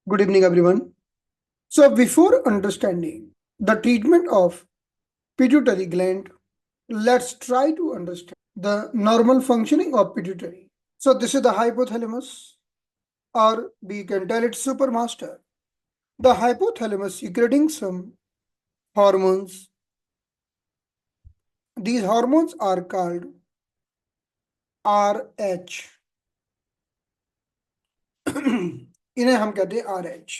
Good evening, everyone. So, before understanding the treatment of pituitary gland, let's try to understand the normal functioning of pituitary. So, this is the hypothalamus, or we can tell it supermaster. The hypothalamus secreting some hormones. These hormones are called RH. इन्हें हम कहते हैं RH.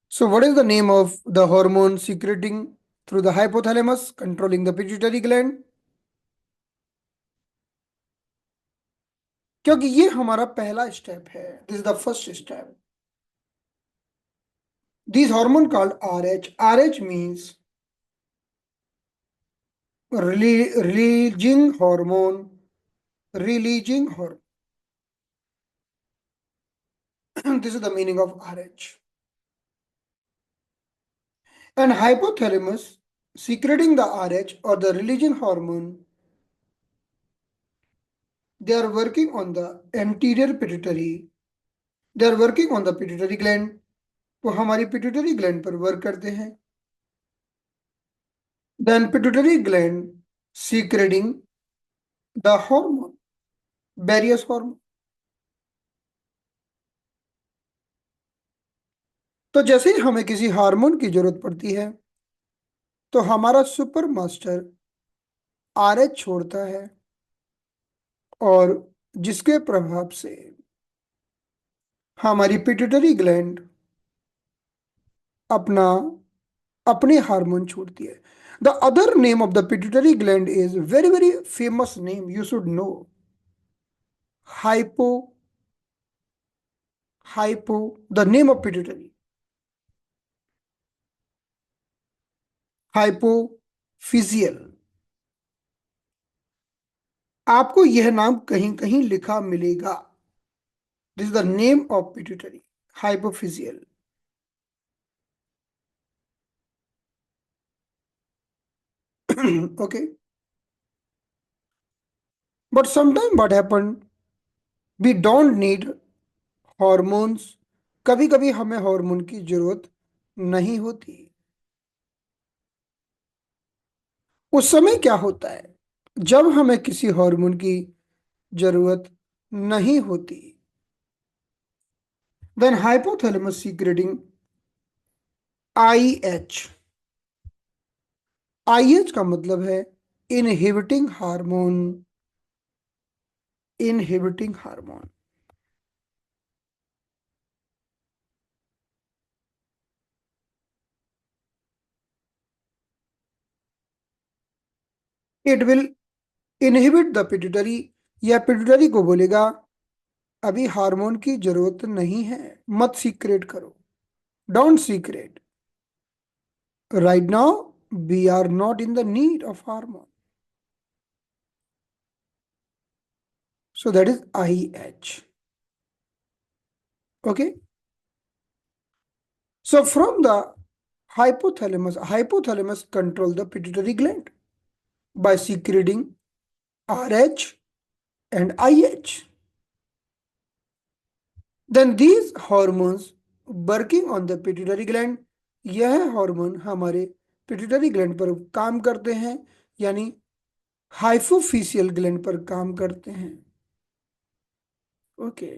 So, what is the name of the hormone secreting through the hypothalamus, controlling the pituitary gland? क्योंकि ये हमारा पहला step है. This is the first step. This hormone called RH. RH means releasing hormone. Releasing hormone. This is the meaning of RH. And hypothalamus secreting the RH or the releasing hormone, they are working on the anterior pituitary. They are working on the pituitary gland. वो हमारी pituitary gland पर work करते हैं. Then pituitary gland secreting the hormone, various hormone. तो जैसे ही हमें किसी hormone की जरूरत पड़ती है तो हमारा सुपर मास्टर RH छोड़ता है और जिसके प्रभाव से हमारी पिट्यूटरी ग्लैंड अपना अपने हार्मोन छोड़ती है. The other name of the pituitary gland is very very famous name, you should know. Hypo hypo the name of pituitary hypophyseal. आपको यह नाम कहीं कहीं लिखा मिलेगा. This is the name of pituitary, hypophyseal. Okay, but sometime what happened, we don't need hormones. कभी कभी हमें हार्मोन की जरूरत नहीं होती. उस समय क्या होता है जब हमें किसी हार्मोन की जरूरत नहीं होती? Then hypothalamus secreting IH. IH का मतलब है inhibiting hormone. Inhibiting hormone. It will inhibit the pituitary. या पिट्यूटरी को बोलेगा अभी हार्मोन की जरूरत नहीं है, मत सीक्रेट करो. Don't secrete. Right now we are not in the need of hormone. So that is IH. Okay. So from the hypothalamus control the pituitary gland by secreting RH and IH. Then these hormones working on the pituitary gland, यह hormone हमारे pituitary gland पर काम करते हैं, यानी हाइपोफिशियल gland पर काम करते हैं. ओके.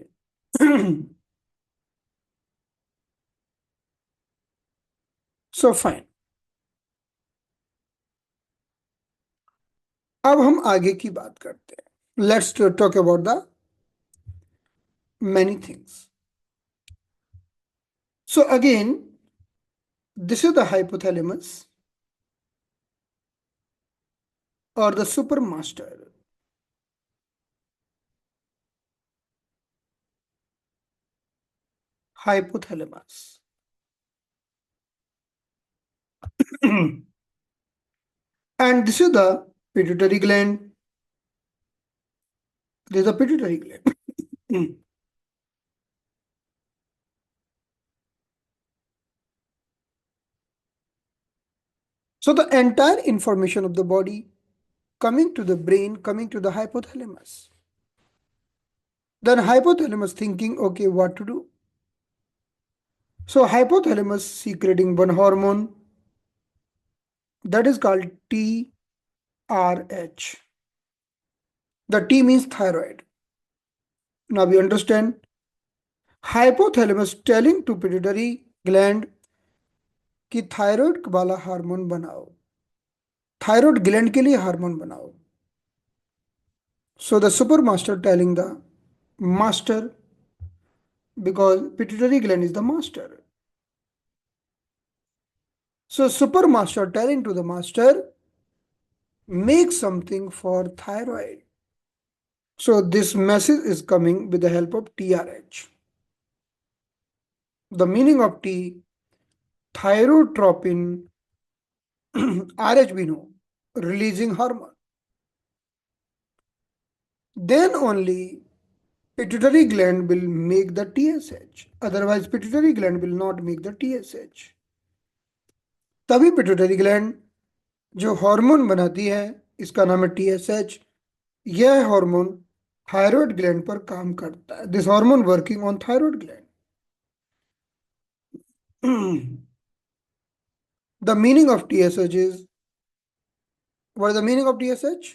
So fine. अब हम आगे की बात करते हैं. Let's talk about the many things. So again, this is the hypothalamus or the supermaster. Hypothalamus. And this is the pituitary gland. This is the pituitary gland. So the entire information of the body coming to the brain, coming to the hypothalamus. Then hypothalamus thinking, okay, what to do? So hypothalamus secreting one hormone that is called TRH. The T means thyroid. Now we understand hypothalamus telling to pituitary gland कि thyroid वाला hormone बनाओ, thyroid gland के लिए hormone बनाओ. So the super master telling the master, because pituitary gland is the master. So super master telling to the master, make something for thyroid. So this message is coming with the help of TRH. The meaning of T, thyrotropin RH we know, releasing hormone. Then only pituitary gland will make the TSH. Otherwise pituitary gland will not make the TSH. तभी pituitary gland जो hormone बनाती है, इसका नाम है TSH. यह hormone thyroid gland पर काम करता है. This hormone working on thyroid gland. The meaning of TSH is, what is the meaning of TSH?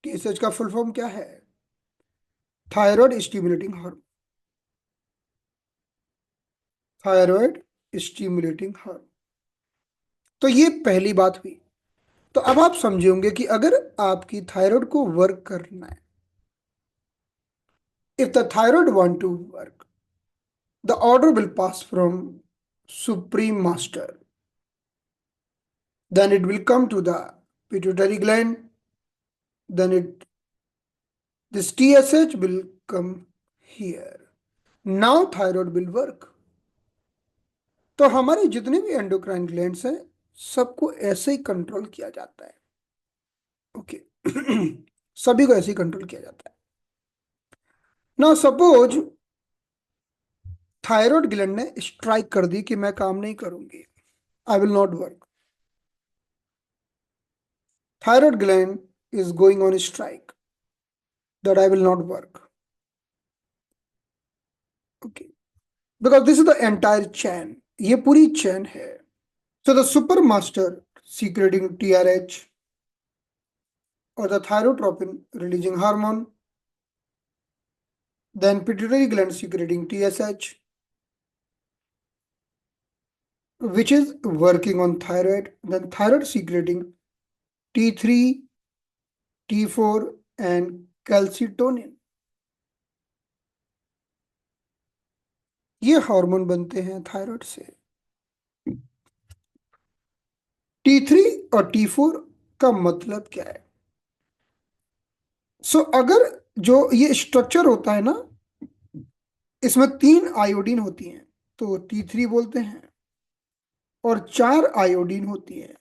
TSH का फुल फॉर्म क्या है? Thyroid stimulating hormone. Thyroid stimulating hormone. तो ये पहली बात हुई. तो अब आप समझेंगे कि अगर आपकी थायराइड को वर्क करना है, if the thyroid want to work, the order will pass from supreme master, then it will come to the pituitary gland, then this TSH will come here. Now thyroid will work. तो हमारे जितने भी endocrine glands हैं, सबको ऐसे ही control किया जाता है. ओके. सभी को ऐसे ही कंट्रोल किया जाता है. नाउ सपोज थायराइड ग्लैंड ने स्ट्राइक कर दी कि मैं काम नहीं करूंगी, I will not work. Thyroid gland is going on strike, that I will not work. Okay. Because this is the entire chain. ये पूरी chain है. So the super master secreting TRH or the thyrotropin releasing hormone, then pituitary gland secreting TSH, which is working on thyroid, then thyroid secreting T3, T4 and calcitonin. ये hormone बनते हैं thyroid से. T3 और T4 का मतलब क्या है? सो अगर जो ये स्ट्रक्चर होता है ना, इसमें 3 आयोडीन होती हैं तो T3 बोलते हैं, और 4 आयोडीन होती है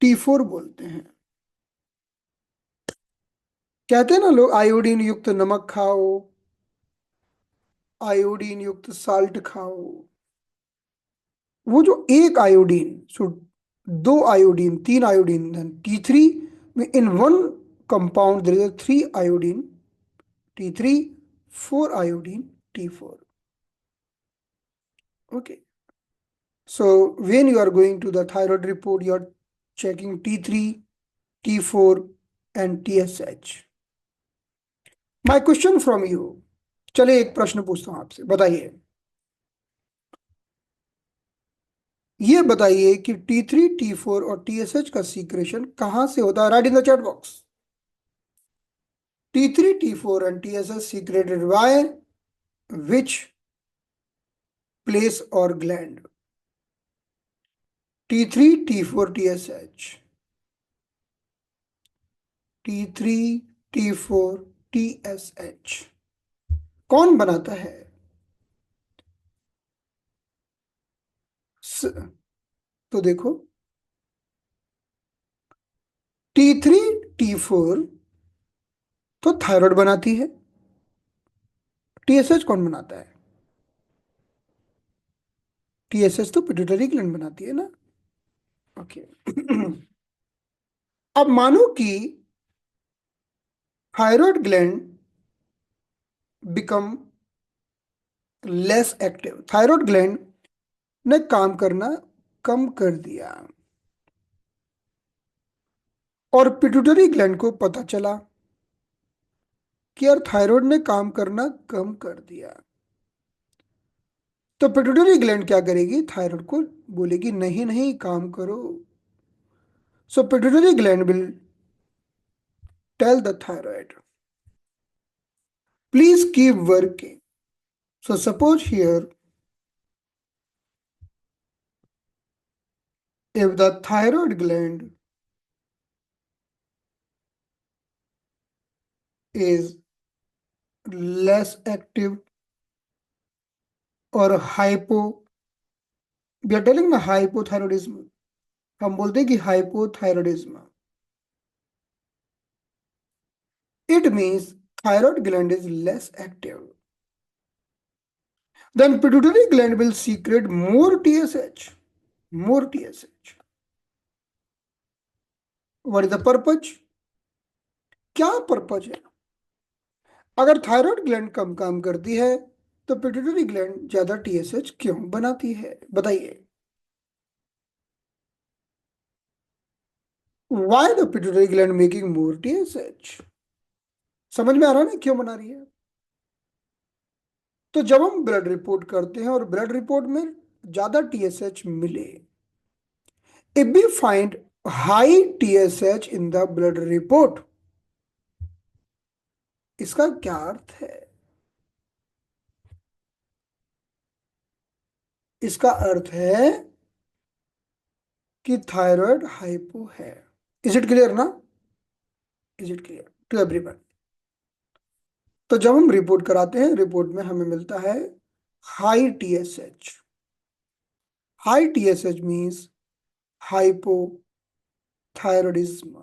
T4 बोलते हैं. कहते हैं ना लोग, आयोडीन युक्त नमक खाओ, आयोडीन युक्त साल्ट खाओ. वो जो एक iodine, so 2 iodine, 3 iodine, then T3 में in one compound there is 3 iodine T3, 4 iodine T4. Okay. So when you are going to the thyroid report, you are checking T3, T4 and TSH. My question from you. चलिए एक प्रश्न पूछता हूं आपसे, बताइए. ये बताइए कि T3, T4 और TSH का सीक्रेशन कहां से होता है? Right in the chat box. T3, T4 and TSH secreted by which place or gland? T3, T4, TSH. T3, T4, TSH कौन बनाता है? तो देखो, T3, T4 तो थायराइड बनाती है. TSH कौन बनाता है? TSH तो पिट्यूटरी ग्लैंड बनाती है ना. ओके. अब मानो कि thyroid gland become less active. thyroid gland ने काम करना कम कर दिया और पिट्यूटरी ग्लैंड को पता चला कि यार थायराइड ने काम करना कम कर दिया। तो पिट्यूटरी ग्लैंड क्या करेगी, थायराइड को बोलेगी नहीं नहीं काम करो। So pituitary gland will tell the thyroid please keep working. So suppose here if the thyroid gland is less active or hypo, we are telling the hypothyroidism, हम बोलते हैं कि hypothyroidism, it means thyroid gland is less active, then pituitary gland will secrete more TSH, more TSH. What is the purpose? क्या purpose है? अगर thyroid gland कम काम करती है तो पिट्यूटरी ग्लैंड ज्यादा टीएसएच क्यों बनाती है, बताइए। Why the pituitary gland making more TSH? समझ में आ रहा है ना क्यों बना रही है? तो जब हम ब्लड रिपोर्ट करते हैं और ब्लड रिपोर्ट में ज्यादा टीएसएच मिले, if we find high TSH in the blood report, इसका क्या अर्थ है? इसका अर्थ है कि थायराइड हाइपो है। इज इट क्लियर ना? Is it clear to everyone? तो जब हम रिपोर्ट कराते हैं, रिपोर्ट में हमें मिलता है high TSH. High TSH means hypothyroidism.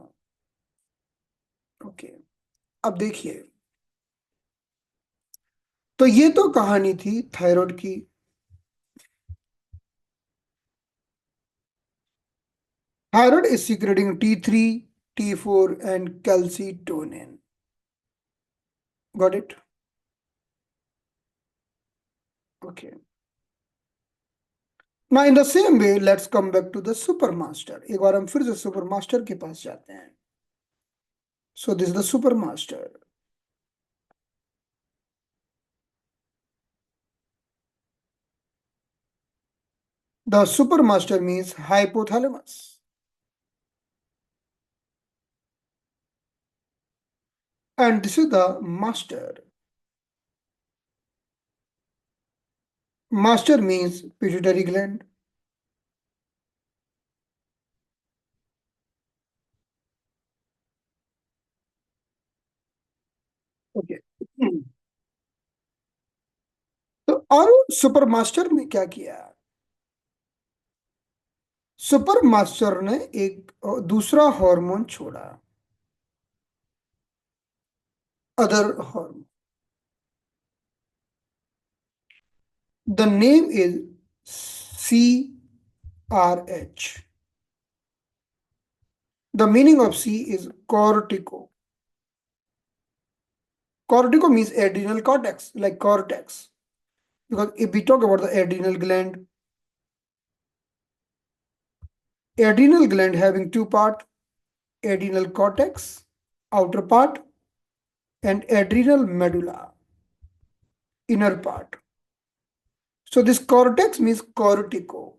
Okay, अब देखिए, तो ये तो कहानी थी थायराइड की। Thyroid is secreting T3, T4 and calcitonin. Got it? Okay. Now in the same way, let's come back to the supermaster. एक बार हम फिर से सुपरमास्टर के पास जाते हैं। So this is the supermaster. The supermaster means hypothalamus. And this is the master. Master means pituitary gland. Okay. तो और super master ने क्या किया? सुपरमास्टर ने एक दूसरा हार्मोन छोड़ा, other hormone. The name is CRH. The meaning of C is cortico. Cortico means adrenal cortex, like cortex. Because if we talk about the adrenal gland having two parts, adrenal cortex, outer part, and adrenal medulla, inner part. So this cortex means cortico.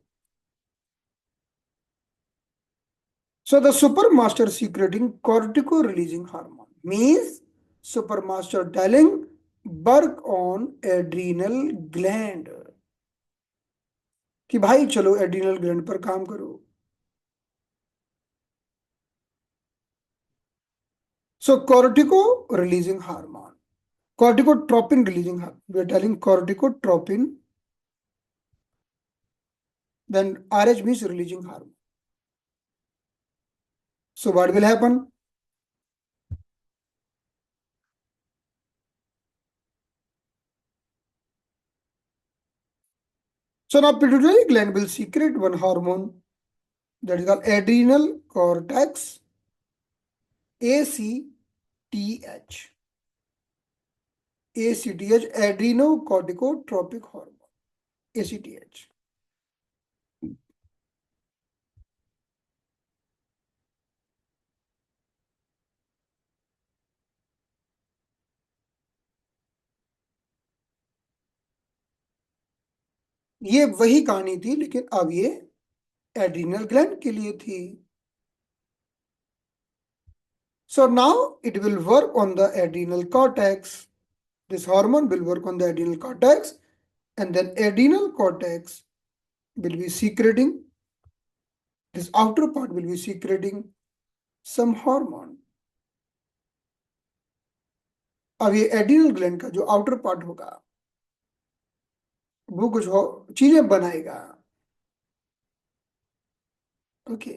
So the supermaster secreting cortico releasing hormone means supermaster telling work on adrenal gland कि भाई चलो adrenal gland पर काम करो। So cortico releasing hormone, corticotropin releasing hormone. We are telling corticotropin, then RH means releasing hormone. So what will happen? So now pituitary gland will secrete one hormone that is called adrenal cortex AC ACTH, adrenocorticotropic hormone, ACTH। ये वही कहानी थी, लेकिन अब ये adrenal gland के लिए थी। So now it will work on the adrenal cortex. This hormone will work on the adrenal cortex, and then adrenal cortex will be secreting, this outer part will be secreting some hormone. अब ये adrenal gland का जो outer part होगा वो कुछ चीजें बनाएगा। Okay,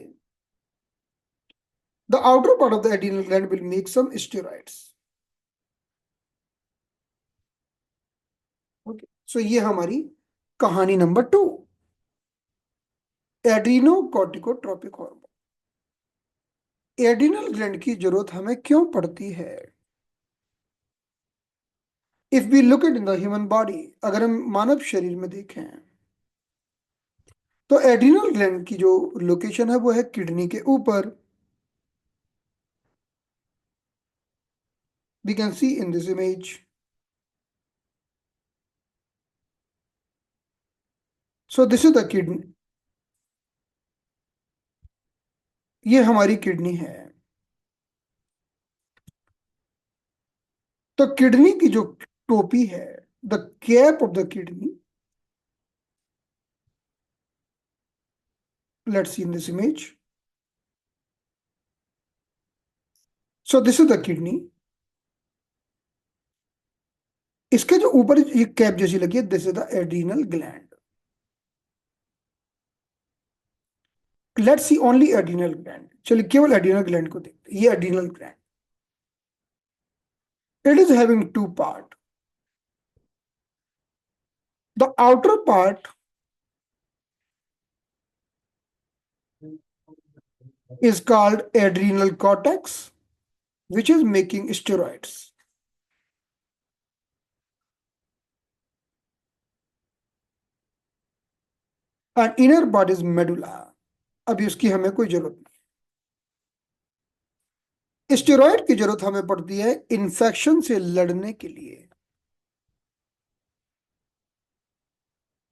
the outer part of the adrenal gland will make some steroids. Okay, so ये हमारी कहानी number 2, adrenocorticotropic hormone. Adrenal gland की जरूरत हमें क्यों पड़ती है? If we look it in the human body, अगर हम मानव शरीर में देखें तो एड्रिनल ग्लैंड की जो लोकेशन है वो है किडनी के ऊपर। We can see in this image. So this is the kidney, ये हमारी किडनी है। तो किडनी की जो टोपी है, the cap of the kidney, let's see in this image. So this is the kidney, इसके जो ऊपर ये कैप जैसी लगी है, this is the adrenal gland. Let's see only adrenal gland, चलिए केवल एड्रिनल ग्लैंड को देखते हैं। ये adrenal gland, it is having two part. The outer part is called adrenal cortex, which is making steroids. And inner part is medulla. अभी उसकी हमें कोई जरूरत नहीं। स्टेरॉइड की जरूरत हमें पड़ती है इन्फेक्शन से लड़ने के लिए।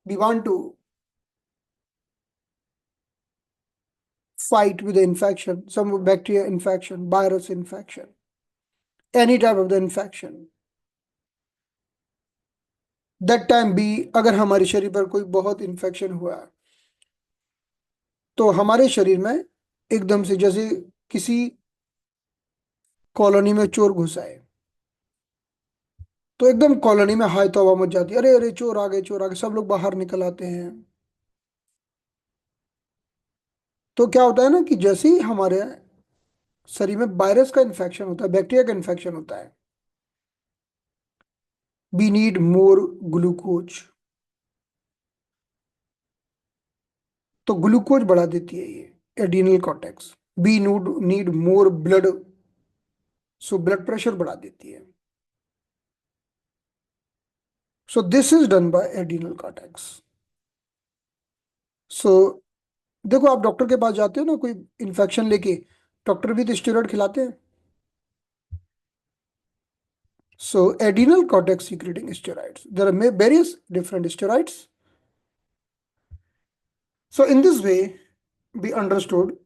We want to fight with the infection, some bacteria infection, virus infection, any type of the infection. That time भी अगर हमारे शरीर पर कोई बहुत इन्फेक्शन हुआ तो हमारे शरीर में एकदम से जैसे किसी कॉलोनी में चोर घुसा है तो एकदम कॉलोनी में हाय तौबा मच जाती है, अरे अरे चोर आ गए, चोर आ गए, सब लोग बाहर निकल आते हैं। तो क्या होता है ना कि जैसे ही हमारे शरीर में वायरस का इन्फेक्शन होता है, बैक्टीरिया का इन्फेक्शन होता है, वी नीड मोर ग्लूकोज। तो ग्लूकोज बढ़ा देती है ये adrenal cortex. We need more blood, so blood pressure बढ़ा देती है। So this is done by adrenal cortex. So देखो, आप डॉक्टर के पास जाते हो ना कोई इन्फेक्शन लेके, डॉक्टर भी तो स्टेरॉइड खिलाते हैं। So adrenal cortex secreting steroids. There are various different steroids. So in this way, we understood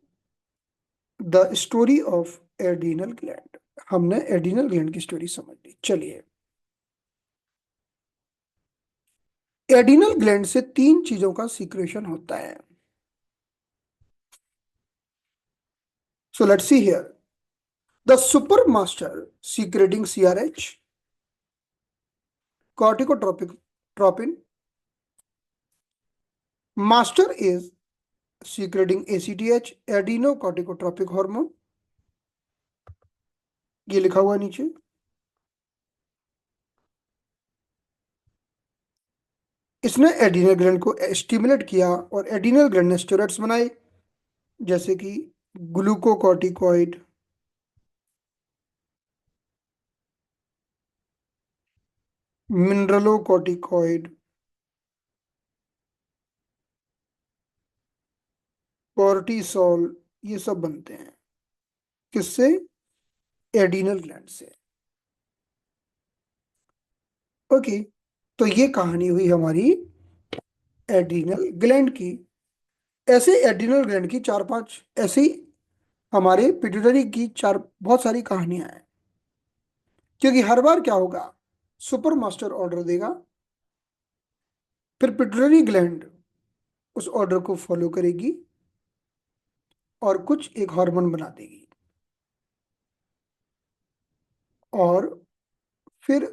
the story of adrenal gland. हमने adrenal gland की स्टोरी समझ ली। चलिए, एड्रिनल ग्लैंड से 3 चीजों का सीक्रेशन होता है। So let's see here. The supermaster secreting CRH, corticotropic tropin. Master is secreting ACTH, adrenocorticotropic hormone. ये लिखा हुआ नीचे। इसने एड्रिनल ग्लैंड को स्टिमुलेट किया और एड्रिनल ग्लैंड ने स्टेरॉइड्स बनाए, जैसे कि ग्लूकोकॉर्टिकॉइड, मिनरलोकॉर्टिकॉइड, कोर्टिसोल, ये सब बनते हैं किससे? एडिनल ग्लैंड से। ओके, तो ये कहानी हुई हमारी एड्रिनल ग्लैंड की। ऐसे एड्रिनल ग्लैंड की चार पांच ऐसी हमारे पिट्यूटरी की चार बहुत सारी कहानियां हैं, क्योंकि हर बार क्या होगा, सुपर मास्टर ऑर्डर देगा, फिर पिट्यूटरी ग्लैंड उस ऑर्डर को फॉलो करेगी और कुछ एक हार्मोन बना देगी, और फिर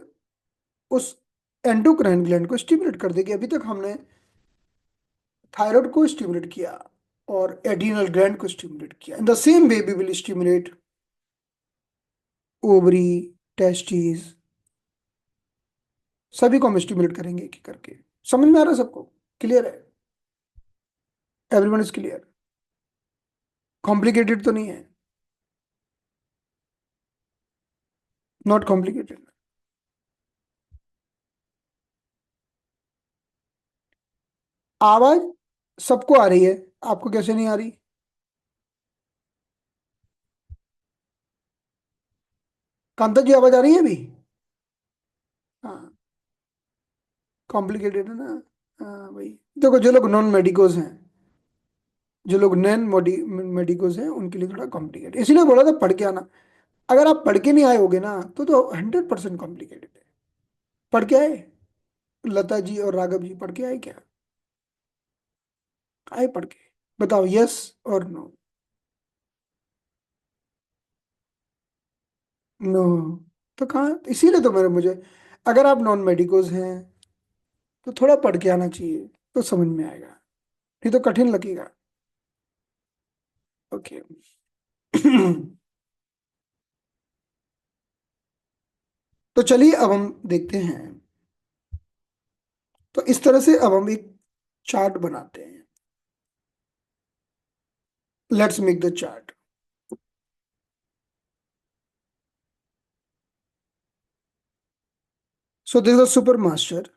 उस एंडोक्राइन ग्लैंड को स्टिमुलेट कर देगी। अभी तक हमने थायराइड को स्टिमुलेट किया और एड्रिनल ग्लैंड को स्टिमुलेट किया। In the same way we will stimulate ovary, testis, सभी को हम स्टिमुलेट करेंगे एक एक करके। समझ में आ रहा है सबको? क्लियर है? Everyone is clear? कॉम्प्लिकेटेड तो नहीं है? Not complicated. आवाज सबको आ रही है, आपको कैसे नहीं आ रही? कांता जी आवाज आ रही है अभी? हाँ, कॉम्प्लिकेटेड है ना। हाँ भाई, देखो जो लोग नॉन मेडिकोज हैं, जो लोग नॉन मेडिकोज हैं, उनके लिए थोड़ा कॉम्प्लिकेटेड, इसलिए बोला था पढ़ के आना। अगर आप पढ़ के नहीं आए होगे ना तो 100% कॉम्प्लिकेटेड है। पढ़ के आए? लता जी और राघव जी पढ़ के आए क्या? आए पढ़ के? बताओ यस और नो। नो? तो कहाँ, इसीलिए तो मेरे मुझे, अगर आप नॉन मेडिकोज हैं तो थोड़ा पढ़ के आना चाहिए, तो समझ में आएगा, नहीं तो कठिन लगेगा। ओके। तो चलिए अब हम देखते हैं। तो इस तरह से अब हम एक चार्ट बनाते हैं। Let's make the chart. So this is super master,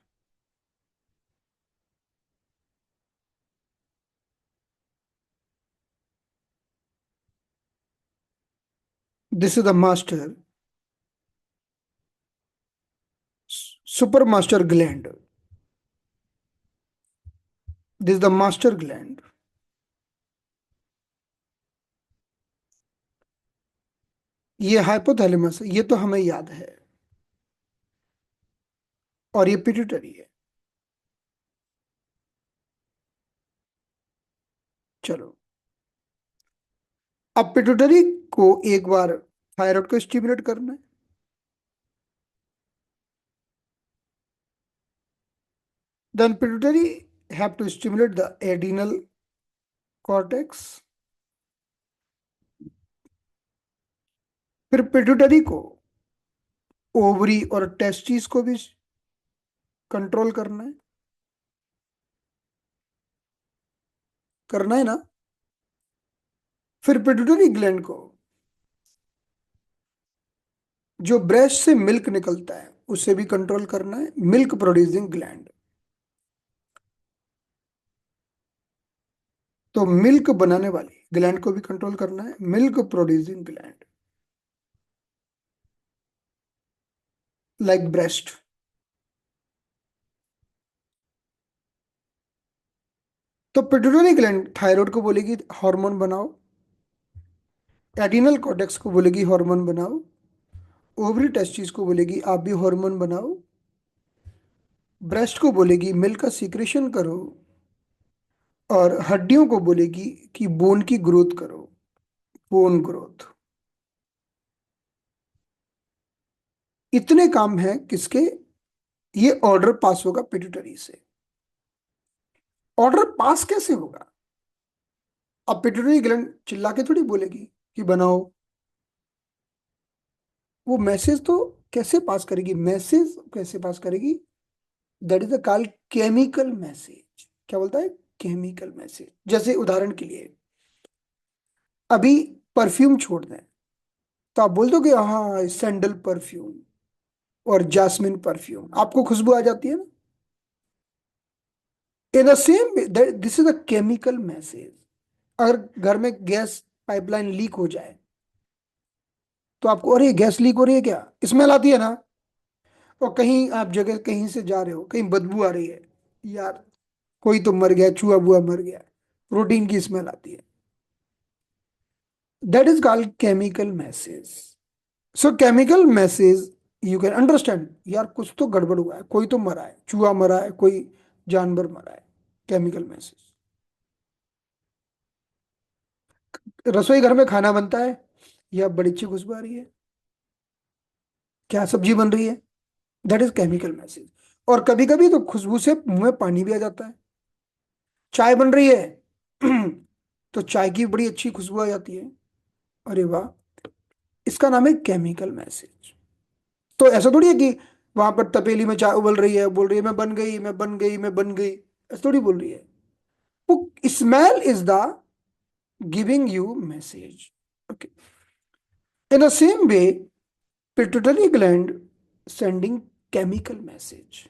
this is the master, super master gland, this is the master gland. ये हाइपोथैलेमस है, ये तो हमें याद है, और ये पिट्यूटरी है। चलो, अब पिट्यूटरी को एक बार थायराइड को स्टिमुलेट करना है, then pituitary have to stimulate the adrenal cortex, फिर पिट्यूटरी को ओवरी और टेस्टिस को भी कंट्रोल करना है, करना है ना। फिर पिट्यूटरी ग्लैंड को, जो ब्रेस्ट से मिल्क निकलता है, उसे भी कंट्रोल करना है, मिल्क प्रोड्यूसिंग ग्लैंड। तो मिल्क बनाने वाली ग्लैंड को भी कंट्रोल करना है, milk producing gland, like breast. तो पिट्यूटरी ग्लैंड थायराइड को बोलेगी हार्मोन बनाओ, एडिनल कॉर्टेक्स को बोलेगी हार्मोन बनाओ, ओवरी टेस्टिस को बोलेगी आप भी हार्मोन बनाओ, ब्रेस्ट को बोलेगी मिल्क का सीक्रेशन करो, और हड्डियों को बोलेगी कि बोन की ग्रोथ करो, बोन ग्रोथ। इतने काम हैं किसके? ये ऑर्डर पास होगा पिट्यूटरी से। ऑर्डर पास कैसे होगा? अब पिट्यूटरी ग्लैंड चिल्ला के थोड़ी बोलेगी कि बनाओ, वो मैसेज तो कैसे पास करेगी? मैसेज कैसे पास करेगी? That is the call chemical message. क्या बोलता है? Chemical message. जैसे उदाहरण के लिए, अभी परफ्यूम छोड़ दें, तो आप बोल दोगे हाँ सैंडल परफ्यूम, और जैस्मिन परफ्यूम, आपको खुशबू आ जाती है ना। इन the same this is a chemical message. अगर घर में गैस पाइपलाइन लीक हो जाए तो आपको, अरे गैस लीक हो रही है क्या, स्मेल आती है ना। और कहीं आप जगह कहीं से जा रहे हो, कहीं बदबू आ रही है, यार कोई तो मर गया, चूहा बुआ मर गया, प्रोटीन की स्मेल आती है। That is called chemical message. So chemical message you can understand, यार कुछ तो गड़बड़ हुआ है, कोई तो मरा है, चूहा मरा है, कोई जानवर मरा है। Chemical message. रसोई घर में खाना बनता है, या बड़ी अच्छी खुशबू आ रही है, क्या सब्जी बन रही है, दैट इज केमिकल मैसेज। और कभी कभी तो खुशबू से मुंह में पानी भी आ जाता है। चाय बन रही है तो चाय की बड़ी अच्छी खुशबू आ जाती है, अरे वाह, इसका नाम है केमिकल मैसेज। तो ऐसा थोड़ी है कि वहां पर तपेली में चाय उबल रही है, बोल रही है मैं बन गई, मैं बन गई, मैं बन गई, ऐसा थोड़ी बोल रही है। वो smell is the giving you message. Okay. In the same way, pituitary gland sending chemical message.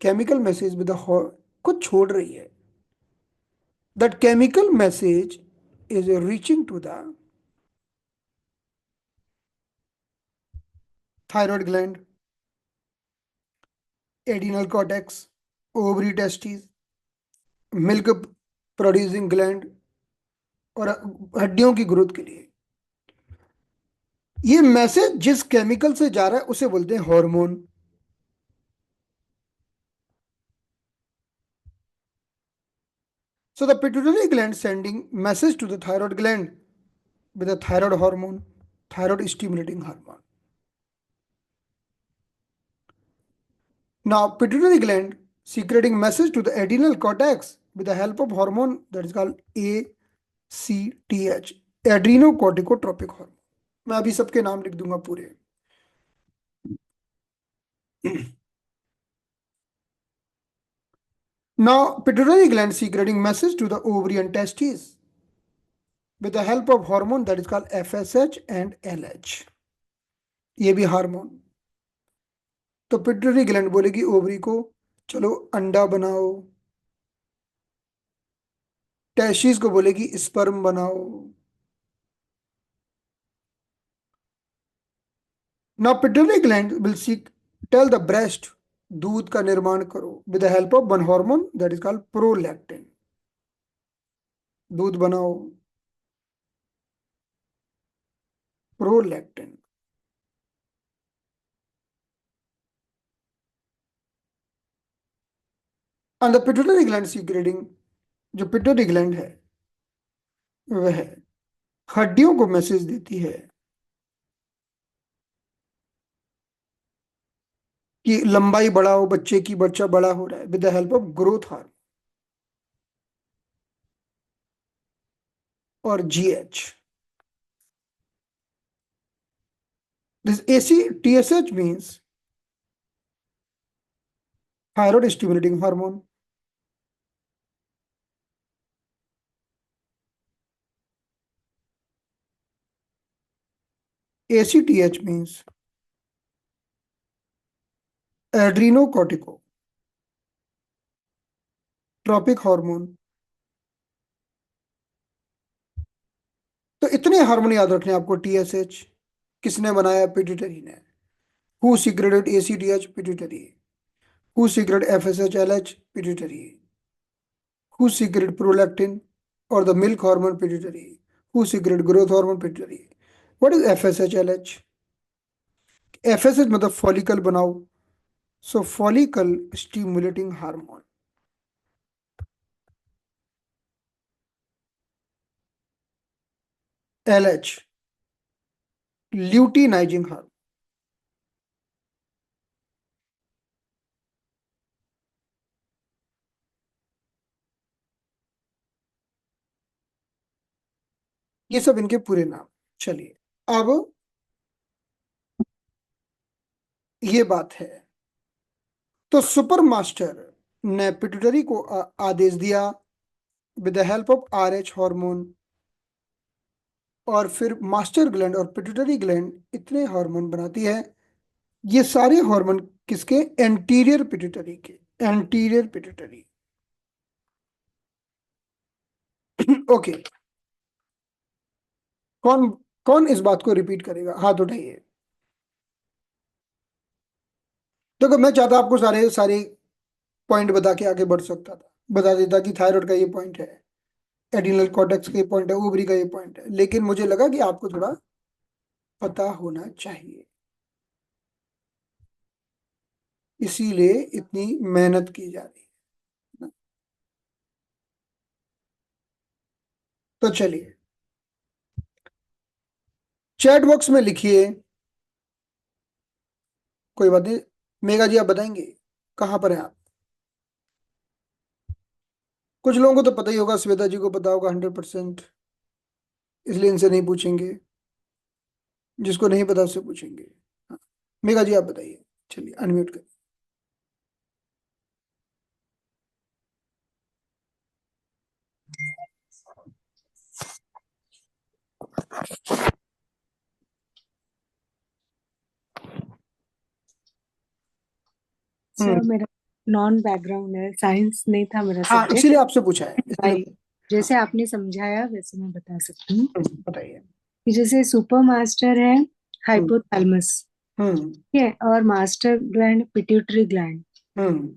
Chemical message with कुछ छोड़ रही है। That chemical message is reaching to the thyroid gland, adrenal cortex, ovary testis, milk producing gland, और हड्डियों की growth के लिए। ये मैसेज जिस केमिकल से जा रहा है उसे बोलते हैं hormone. So the pituitary gland sending message to the thyroid gland with a thyroid hormone, thyroid stimulating hormone. Now pituitary gland secreting message to the adrenal cortex with the help of hormone that is called ACTH, adrenocorticotropic hormone. मैं अभी सबके नाम लिख दूंगा पूरे। Now pituitary gland secreting message to the ovary and testes with the help of hormone that is called FSH and LH. ये भी hormone. तो पिट्यूटरी ग्लैंड बोलेगी ओवरी को, चलो अंडा बनाओ। टेस्टिस को बोलेगी स्पर्म बनाओ। Now pituitary gland will seek tell the breast, दूध का निर्माण करो with the help of one hormone that is called prolactin. दूध बनाओ, prolactin. And the pituitary gland secreting, जो पिट्यूटरी ग्लैंड है वह हड्डियों को मैसेज देती है कि लंबाई बढ़ाओ, बच्चे की बच्चा बड़ा हो रहा है with the help of growth hormone और GH. This ACTSH means thyroid stimulating hormone. ACTH means adrenocorticotropic hormone. तो इतने हार्मोन याद रखने आपको। TSH किसने बनाया, पिट्यूटरी ने। Who secreted ACTH, pituitary. Who secreted FSH LH, pituitary. Who secreted prolactin और the milk hormone, pituitary. Who secreted growth hormone, pituitary. What is FSH LH? FSH मतलब फॉलिकल बनाओ, so follicle stimulating hormone. LH luteinizing hormone. ये सब इनके पूरे नाम। चलिए अब ये बात है, तो सुपर मास्टर ने पिट्यूटरी को आदेश दिया with the help of RH hormone, और फिर मास्टर ग्लैंड और पिट्यूटरी ग्लैंड इतने हार्मोन बनाती है ये सारे हार्मोन किसके? एंटीरियर पिट्यूटरी के, एंटीरियर पिट्यूटरी। ओके, कौन कौन इस बात को रिपीट करेगा? हाथ उठाइए। देखो मैं चाहता आपको सारे सारे पॉइंट बता के आगे बढ़ सकता था, बता देता कि थायराइड का ये पॉइंट है, एड्रिनल कॉर्टेक्स का ये पॉइंट है, ओवरी का ये पॉइंट है, लेकिन मुझे लगा कि आपको थोड़ा पता होना चाहिए, इसीलिए इतनी मेहनत की जा रही है। तो चलिए, चैट बॉक्स में लिखिए, कोई बात नहीं। मेघा जी आप बताएंगे कहाँ पर हैं आप? कुछ लोगों को तो पता ही होगा, श्वेता जी को पता होगा 100%, इसलिए इनसे नहीं पूछेंगे, जिसको नहीं पता उससे पूछेंगे। हाँ, मेघा जी आप बताइए, चलिए अनम्यूट कर। सर मेरा नॉन बैकग्राउंड है, साइंस नहीं था मेरा हाँ सब्जेक्ट। इसीलिए आपसे पूछा है, इसलिए। भाई जैसे आपने समझाया वैसे मैं बता सकती हूँ बताइए। कि जैसे सुपर मास्टर है हम्म हाइपोथैलेमस, हम्म ठीक है, और मास्टर ग्लैंड पिट्यूटरी ग्लैंड। हम्म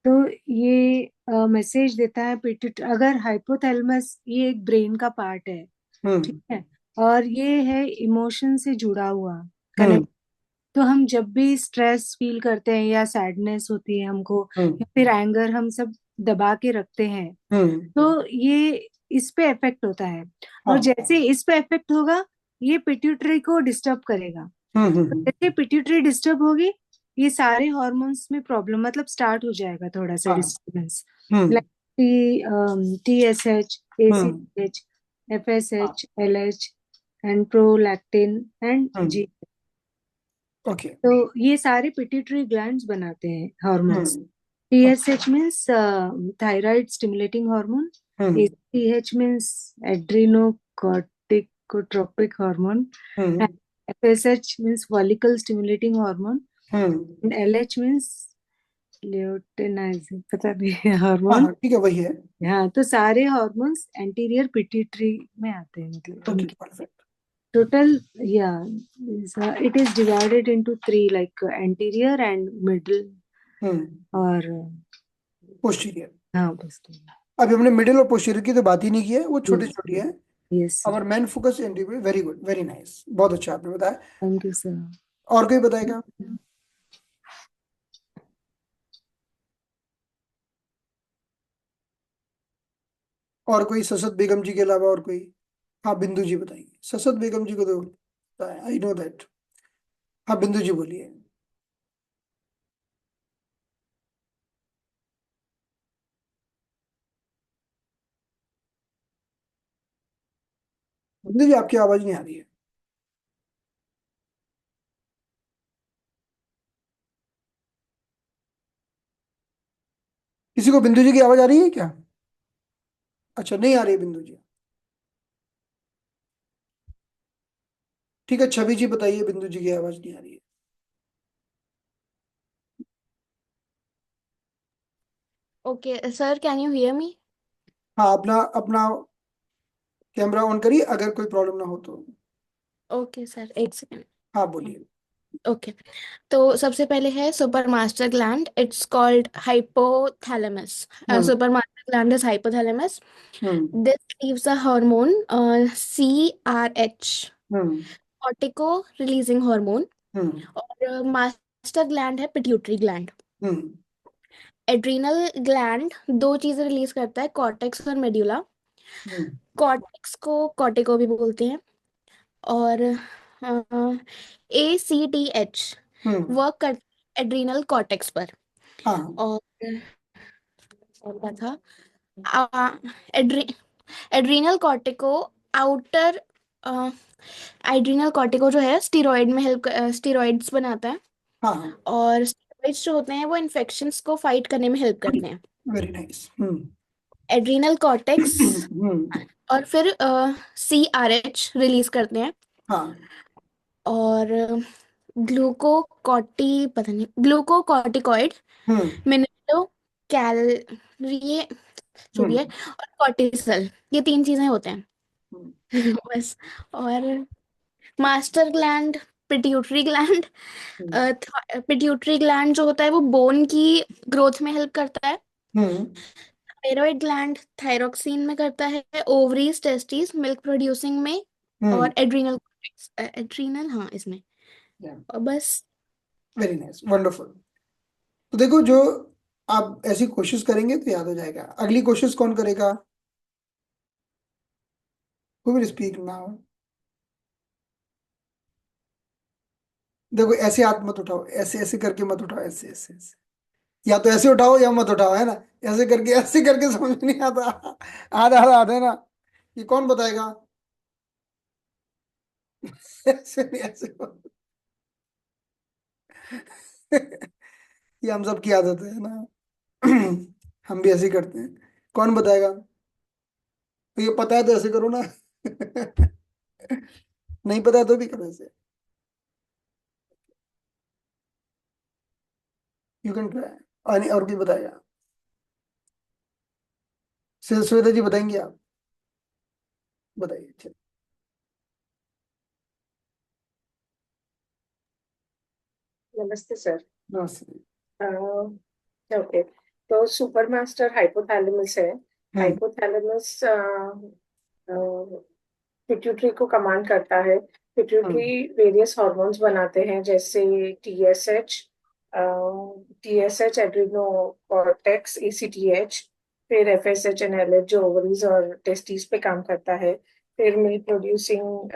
तो ये मैसेज देता है पिट्यूट, अगर हाइपोथैलेमस ये एक ब्रेन का पार्ट है, ठीक हम्म है, और ये है इमोशन से जुड़ा हुआ, हम्म कनेक्ट। तो हम जब भी स्ट्रेस फील करते हैं या सैडनेस होती है हमको, हम्म या फिर एंगर, हम सब दबा के रखते हैं, हम्म तो ये इस पे इफेक्ट होता है। और हाँ जैसे इस पे इफेक्ट होगा, ये पिट्यूटरी को डिस्टर्ब करेगा। तो हम्म। जैसे पिट्यूटरी डिस्टर्ब होगी, ये सारे हॉर्मोन्स में प्रॉब्लम मतलब स्टार्ट हो जाएगा, थोड़ा सा हाँ disturbance, hmm like TSH, hmm ACTH, FSH, LH and prolactin and hmm G। Okay. तो ये सारे पिट्यूटरी ग्लैंड्स बनाते हैं hormones. Hmm TSH means thyroid stimulating hormone. Hmm ACTH means adrenocorticotropic hormone. And hmm FSH means follicle stimulating hormone. Hmm And LH means luteinizing, पता नहीं हाँ hormone. हाँ ठीक है, वही है। हाँ, तो सारे हॉर्मोन्स एंटीरियर पिट्यूटरी में आते हैं, मतलब ओके उनके परफेक्ट। टोटल। या it is divided into three, like anterior and middle और पोस्टीरियर। हाँ बस। अभी हमने मिडिल और पोस्टीरियर की तो बात ही नहीं की है, वो छोटी छोटी है। Yes sir. और main focus anterior. Very good, very nice, बहुत अच्छा आपने बताया। Thank you sir. और कोई बताएगा? और कोई ससद बेगम जी के अलावा और कोई? हाँ बिंदु जी बताएंगे, ससद बेगम जी को तो आई नो दैट। हाँ बिंदु जी बोलिए। बिंदु जी आपकी आवाज नहीं आ रही है। किसी को बिंदु जी की आवाज आ रही है क्या? अच्छा नहीं आ रही है बिंदु जी। ठीक है, छवि जी बताइए, बिंदु जी की आवाज नहीं आ रही है। Okay, sir, can you hear me? हाँ अपना अपना कैमरा ऑन करिए, अगर कोई प्रॉब्लम ना हो तो। ओके सर, एक सेकेंड। हाँ बोलिए। ओके, तो सबसे पहले है super master gland, it's called hypothalamus. Hmm super master gland is hypothalamus. Hmm this leaves a hormone CRH, hmm cortico releasing hormone. Hmm और मास्टर ग्लैंड है pituitary gland. Hmm adrenal gland दो चीजें release करता है, cortex और medulla. Hmm cortex को cortico भी बोलते हैं. और ACTH हम्म, वर्क करता है एड्रीनल कॉर्टेक्स पर. हाँ हाँ और क्या था, एड्री adrenal cortico outer adrenal cortico जो है स्टीरॉयड में हेल्प, स्टीरॉइड्स बनाता है. हाँ हाँ। और स्टीरॉइड्स जो होते हैं वो इन्फेक्शंस को फाइट करने में हेल्प करते हैं. Very nice. एड्रीनल कॉर्टेक्स हम्म, और फिर CRH रिलीज करते हैं. हाँ और पता नहीं, ग्लूकोकॉर्टिकॉइड, हम्म मिनरलो, कैलोरी, जो भी है, हम्म और कॉर्टिसol, ये 3 चीजें होते हैं। हम्म बस। और मास्टर ग्लैंड, पिट्यूटरी ग्लैंड। हम्म पिट्यूटरी ग्लैंड जो होता है वो बोन की ग्रोथ में हेल्प करता है। हम्म थायराइड ग्लैंड थायरोक्सिन में करता है, ओवरीज, टेस्टिस मिल्क प्रोड्यूसिंग में, हम्म और एड्रीनल, एड्रीनल, हाँ, इसमें। और बस। Very nice, wonderful. तो देखो, जो आप ऐसी कोशिश करेंगे तो याद हो जाएगा। अगली कोशिश कौन करेगा? Who will speak now? देखो, ऐसे हाथ मत उठाओ, ऐसे ऐसे करके मत उठाओ, ऐसे ऐसे ऐसे। या तो ऐसे उठाओ या मत उठाओ, है ना? ऐसे करके समझ नहीं आता। आधा आधा आता है ना। ये कौन बताएगा? ऐसे नहीं, ऐसे ये हम सब की आदत है ना। हम भी ऐसे ही करते हैं। कौन बताएगा? तो ये पता है तो ऐसे करो ना। नहीं पता है तो भी करो ऐसे। You can try. और भी बताएगा? श्वेता जी बताएंगे आप? बताइए, चलिए। नमस्ते सर। नमस्ते। ओके, तो सुपर मास्टर हाइपोथैलेमस है। हम्म हाइपोथैलेमस पिट्यूटरी को कमांड करता है। हम्म पिट्यूटरी वेरियस हार्मोन्स बनाते हैं, जैसे टीएसएच, एड्रिनो कॉर्टेक्स, एसीटीएच, फिर एफएसएच एंड एलएच जो ओवरीज और टेस्टिस पे काम करता है। फिर मिल्क प्रोड्यूसिंग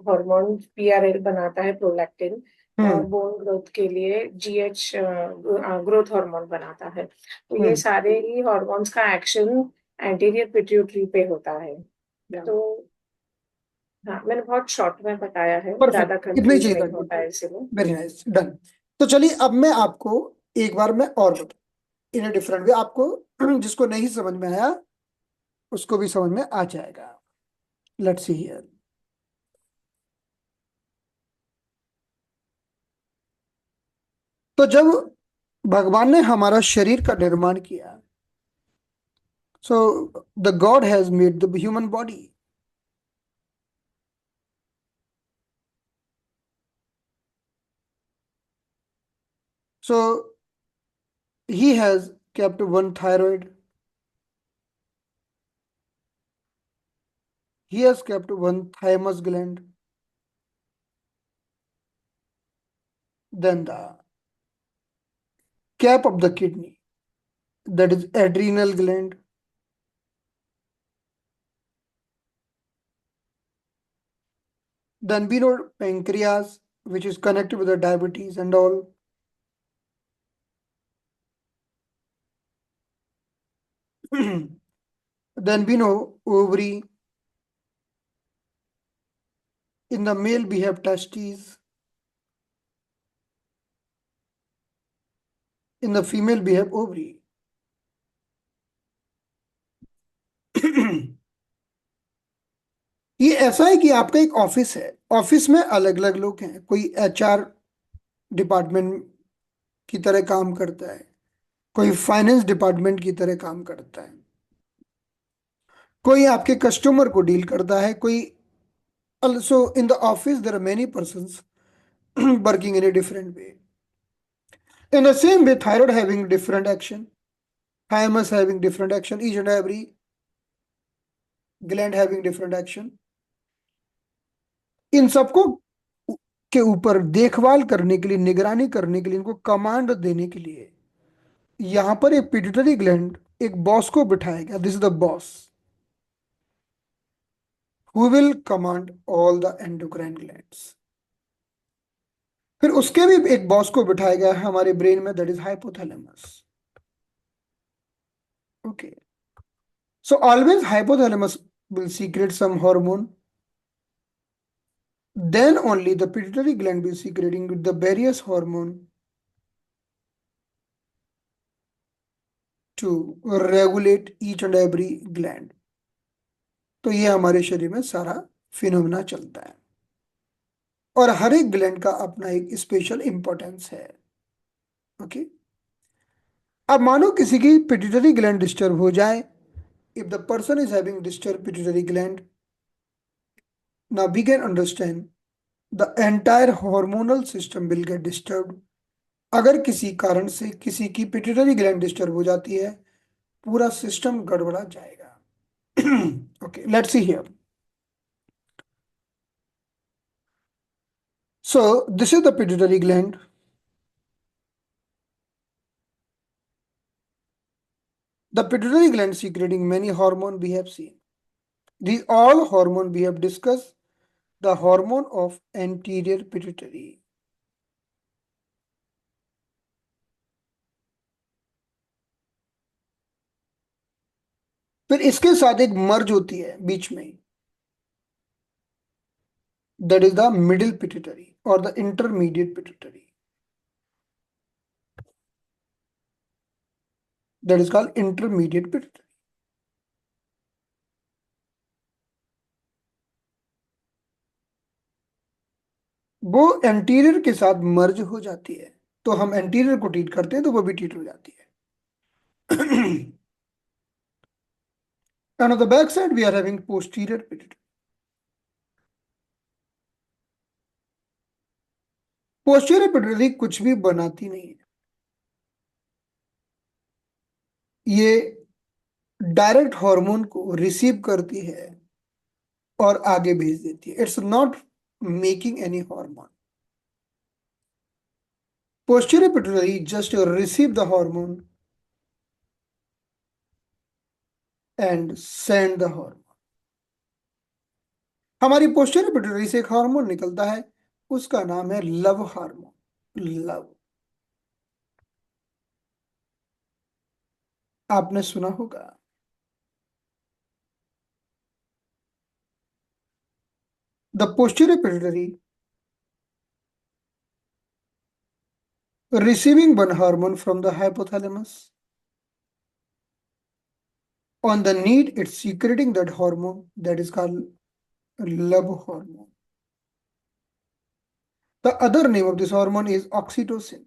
हार्मोन पीआरएल बनाता है, प्रोलैक्टिन। और हम्म बोन ग्रोथ के लिए जीएच ग्रोथ हार्मोन बनाता है। तो ये हम्म सारे ही हार्मोन्स का एक्शन एंटीरियर पिट्यूटरी पे होता है। तो हाँ, मैंने बहुत शॉर्ट में बताया है, ज्यादा परफेक्ट, इतना ही कंफ्यूज चाहिए था। नहीं होता है इसलिए। Very nice, done. तो चलिए, अब मैं आपको एक बार मैं और बताऊं इन डिफरेंट वे, आपको जिसको नहीं समझ में आया उसको भी समझ में आ जाएगा। Let's see here. तो जब भगवान ने हमारा शरीर का निर्माण किया, so the God has made the human body. So he has kept one thyroid, he has kept one thymus gland, then the cap of the kidney, that is adrenal gland, then we know pancreas, which is connected with the diabetes and all. Then we know ovary. In the male we have testes, in the female we have ovary. ये ऐसा है कि आपका एक office है, office में अलग अलग लोग हैं। कोई एचआर डिपार्टमेंट की तरह काम करता है, कोई फाइनेंस डिपार्टमेंट की तरह काम करता है, कोई आपके कस्टमर को डील करता है, कोई। Also in the office there are many persons working in a different way. In the same way, thyroid having different action, thymus having different action, each and every gland having different action. इन सबको के ऊपर देखभाल करने के लिए, निगरानी करने के लिए, इनको कमांड देने के लिए यहां पर एक पिट्यूटरी ग्लैंड, एक बॉस को बिठाया गया। This is the boss who will command all the endocrine glands. फिर उसके भी एक बॉस को बिठाया गया है हमारे ब्रेन में, that is hypothalamus. Okay, so always hypothalamus will secrete some hormone, then only the pituitary gland will secreting with the various hormone to regulate each and every gland. तो ये हमारे शरीर में सारा फिनोमेना चलता है। और हर एक ग्लैंड का अपना एक स्पेशल इंपॉर्टेंस है। ओके, अब मानो किसी की पिट्यूटरी ग्लैंड डिस्टर्ब हो जाए, if the person is having disturb pituitary gland, now we can understand the entire hormonal system will get disturbed। अगर किसी कारण से किसी की पिट्यूटरी ग्लैंड डिस्टर्ब हो जाती है, पूरा सिस्टम गड़बड़ा जाएगा। Okay, let's see here. So this is the pituitary gland। The pituitary gland secreting many hormone we have seen. These all hormone we have discussed, the hormone of anterior pituitary। फिर इसके साथ एक मर्ज होती है बीच में, that is the middle pituitary or the intermediate pituitary, that is called intermediate pituitary। वो anterior के साथ मर्ज हो जाती है, तो हम एंटीरियर को ट्रीट करते हैं तो वो भी ट्रीट हो जाती है। And on the back side we are having posterior pituitary। Posterior pituitary कुछ भी बनाती नहीं है, ये डायरेक्ट हार्मोन को रिसीव करती है और आगे भेज देती है। It's not making any hormone. Posterior pituitary just receive the hormone and send the hormone. हमारी पोस्टीरियर पिट्यूटरी से एक हार्मोन निकलता है, उसका नाम है लव हार्मोन। लव, आपने सुना होगा। The posterior pituitary receiving one hormone from the hypothalamus, on the need it's secreting that hormone, that is called love hormone। The other name of this hormone is oxytocin।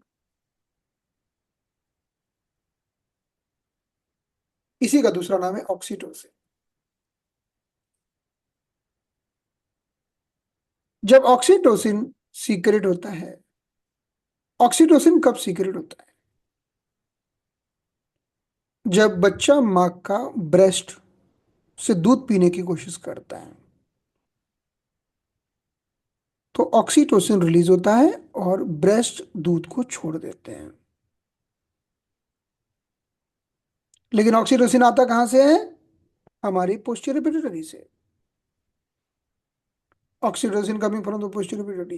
इसी का दूसरा नाम है oxytocin. जब oxytocin secret होता है, oxytocin कब secret होता है? जब बच्चा मां का ब्रेस्ट से दूध पीने की कोशिश करता है, तो ऑक्सीटोसिन रिलीज होता है और ब्रेस्ट दूध को छोड़ देते हैं। लेकिन ऑक्सीटोसिन आता कहां से है? हमारी पोस्टीरियर पिट्यूटरी से। Oxytocin coming from the posterior pituitary.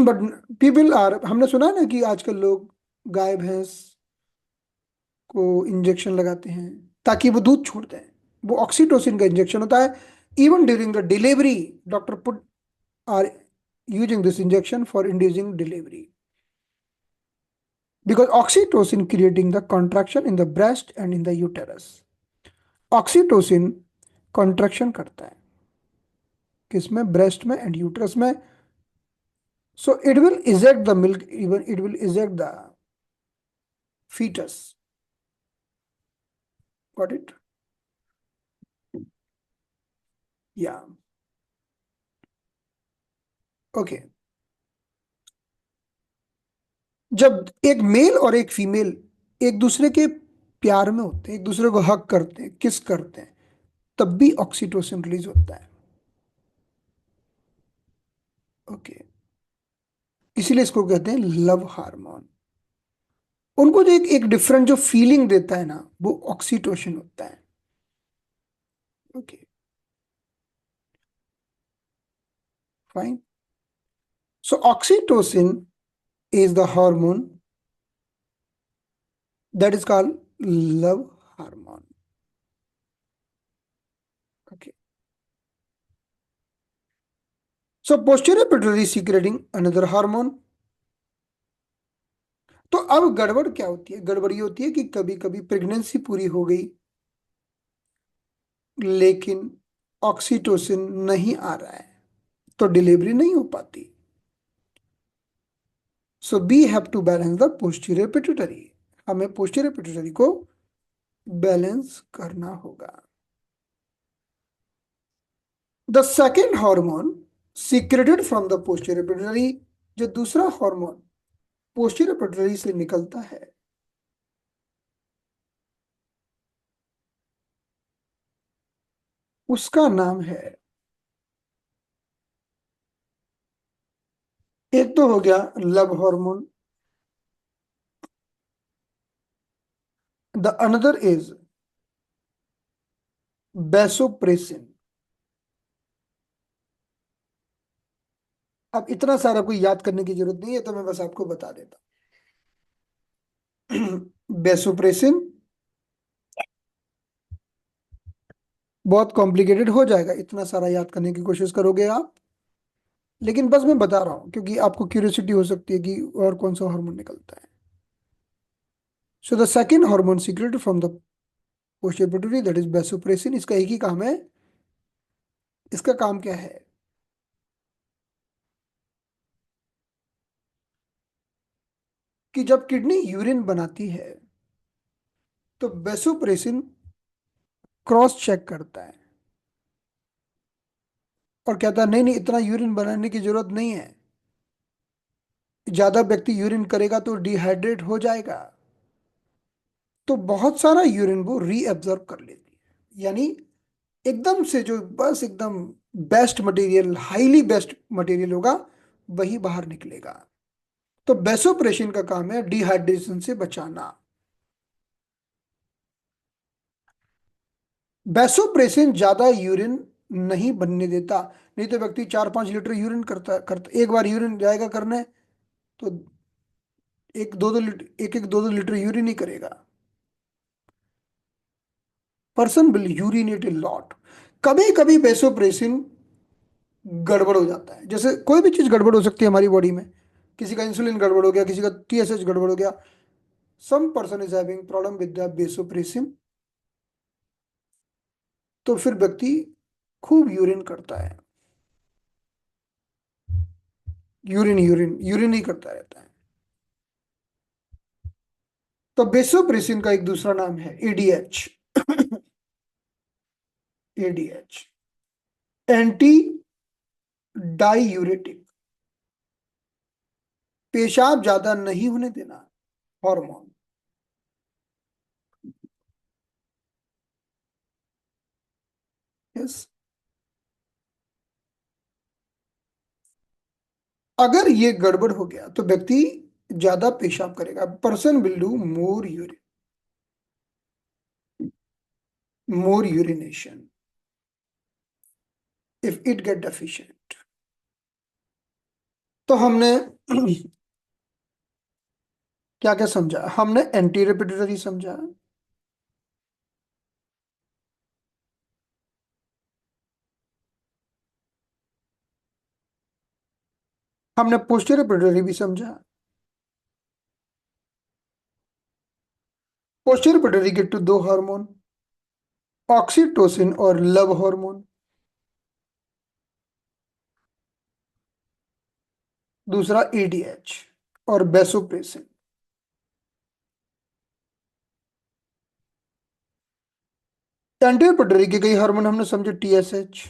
But people are, हमने सुना है ना कि आजकल लोग गाय भैंस को इंजेक्शन लगाते हैं ताकि वो दूध छोड़ दें। वो ऑक्सीटोसिन का इंजेक्शन होता है। Even during the delivery doctor put are using this injection for inducing delivery, because oxytocin creating the contraction in the breast and in the uterus। oxytocin contraction करता है किसमें? breast में and uterus में। so it will eject the milk, even it will eject the fetus। got it? yeah, okay। जब एक mail और एक female एक दूसरे के प्यार में होते हैं, एक दूसरे को हक करते हैं, किस करते हैं, तब भी ऑक्सीटोसिन रिलीज होता है। ओके, इसीलिए इसको कहते हैं लव हार्मोन। उनको जो एक डिफरेंट जो फीलिंग देता है ना, वो ऑक्सीटोसिन होता है। Okay, fine. So oxytocin is the hormone that is called love hormone। okay, so posterior pituitary secreting another hormone। तो अब गड़बड़ क्या होती है? गड़बड़ ये होती है कि कभी कभी प्रेगनेंसी पूरी हो गई लेकिन ऑक्सीटोसिन नहीं आ रहा है, तो डिलीवरी नहीं हो पाती। So we have to balance the posterior pituitary, हमें पोस्टीरियर पिट्यूटरी को बैलेंस करना होगा। The second hormone secreted from the posterior pituitary, जो दूसरा हार्मोन पोस्टीरियर पिट्यूटरी से निकलता है, उसका नाम है, एक तो हो गया love hormone, the another is vasopressin. अब इतना सारा कोई याद करने की जरूरत नहीं है, तो मैं बस आपको बता देता हूं। वैसोप्रेसिन बहुत कॉम्प्लिकेटेड हो जाएगा, इतना सारा याद करने की कोशिश करोगे आप, लेकिन बस मैं बता रहा हूं क्योंकि आपको क्यूरियोसिटी हो सकती है कि और कौन सा हार्मोन निकलता है। So the second hormone secreted from the posterior pituitary, that is vasopressin. इसका एक ही काम है, इसका काम क्या है कि जब किडनी यूरिन बनाती है तो वैसोप्रेसिन क्रॉस चेक करता है और कहता है नहीं नहीं, इतना यूरिन बनाने की जरूरत नहीं है, ज्यादा व्यक्ति यूरिन करेगा तो डिहाइड्रेट हो जाएगा। तो बहुत सारा यूरिन वो रीअब्जॉर्ब कर लेती है, यानी एकदम से जो बस एकदम best material, highly best material होगा वही बाहर निकलेगा। तो वैसोप्रेसिन का काम है डिहाइड्रेशन से बचाना। वैसोप्रेसिन ज्यादा यूरिन नहीं बनने देता, नहीं तो व्यक्ति 4-5 लीटर यूरिन करता एक बार यूरिन जाएगा करने तो एक दो दो लीटर, एक एक दो दो लीटर यूरिन ही करेगा। Person will urinate a lot. कभी कभी वैसोप्रेसिन गड़बड़ हो जाता है, जैसे कोई भी चीज गड़बड़ हो सकती है हमारी बॉडी में, किसी का इंसुलिन गड़बड़ हो गया, किसी का टीएसएच गड़बड़ हो गया। Some person is having problem with the vasopressin, तो फिर व्यक्ति खूब यूरिन करता है, यूरिन यूरिन यूरिन ही करता रहता है। तो वैसोप्रेसिन का एक दूसरा नाम है एडीएच। एडीएच एंटी डाईयूरेटिक, पेशाब ज्यादा नहीं होने देना हार्मोन। यस, अगर ये गड़बड़ हो गया तो व्यक्ति ज्यादा पेशाब करेगा, person will do more urination if it get deficient. तो हमने क्या क्या समझा, हमने एंटीरियर पिट्यूटरी समझा, हमने पोस्टीरियर पिट्यूटरी भी समझा। पोस्टीरियर पिट्यूटरी के टू दो हार्मोन, ऑक्सीटोसिन और लव हार्मोन, दूसरा एडीएच और वैसोप्रेसिन। एंटीरियर पिट्यूटरी के कई हार्मोन हमने समझे, TSH,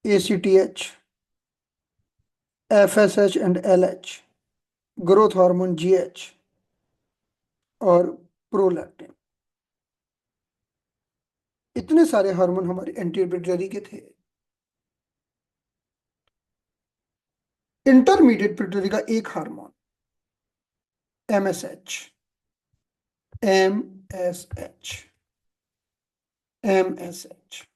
ACTH, FSH and LH, growth hormone GH और प्रोलैक्टिन। इतने सारे हार्मोन हमारे एंटीरियर पिट्यूटरी के थे। इंटरमीडिएट पिट्यूटरी का एक हार्मोन एमएसएच, एमएसएच, एमएसएच।